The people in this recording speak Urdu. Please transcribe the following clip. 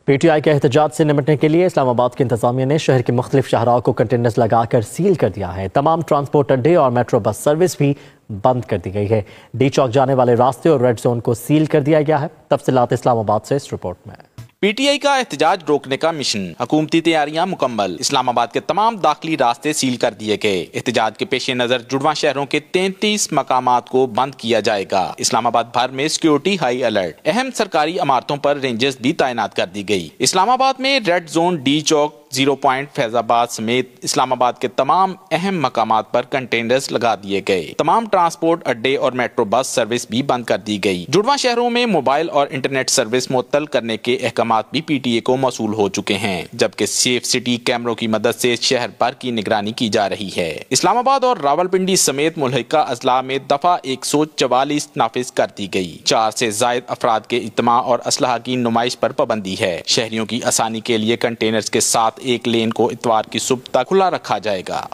پی ٹی آئی کے احتجاج سے نمٹنے کے لیے اسلام آباد کی انتظامیہ نے شہر کے مختلف شاہراہوں کو کنٹینرز لگا کر سیل کر دیا ہے۔ تمام ٹرانسپورٹ اڈے اور میٹرو بس سروس بھی بند کر دی گئی ہے۔ ڈی چوک جانے والے راستے اور ریڈ زون کو سیل کر دیا گیا ہے۔ تفصیلات اسلام آباد سے اس رپورٹ میں۔ پی ٹی آئی کا احتجاج روکنے کا مشن، حکومتی تیاریاں مکمل، اسلام آباد کے تمام داخلی راستے سیل کر دیے گئے۔ احتجاج کے پیش نظر جڑواں شہروں کے 33 مقامات کو بند کیا جائے گا۔ اسلام آباد بھر میں سیکیورٹی ہائی الرٹ، اہم سرکاری عمارتوں پر رینجرز بھی تعینات کر دی گئی۔ اسلام آباد میں ریڈ زون، ڈی چوک، 0 پوائنٹ، فیض آباد سمیت اسلام آباد کے تمام اہم مقامات پر کنٹینرز لگا دیے گئے۔ تمام ٹرانسپورٹ اڈے اور میٹرو بس سروس بھی بند کر دی گئی۔ جڑواں شہروں میں موبائل اور انٹرنیٹ سروس معطل کرنے کے احکامات بھی پی ٹی اے کو موصول ہو چکے ہیں، جبکہ سیف سٹی کیمروں کی مدد سے شہر بھر کی نگرانی کی جا رہی ہے۔ اسلام آباد اور راولپنڈی سمیت ملحقہ اضلاع میں دفعہ 144 نافذ کر دی گئی۔ 4 سے زائد افراد کے اجتماع اور اسلحہ کی نمائش پر پابندی ہے۔ شہریوں کی آسانی کے لیے کنٹینرز کے ساتھ ایک لین کو اتوار کی صبح تک کھلا رکھا جائے گا۔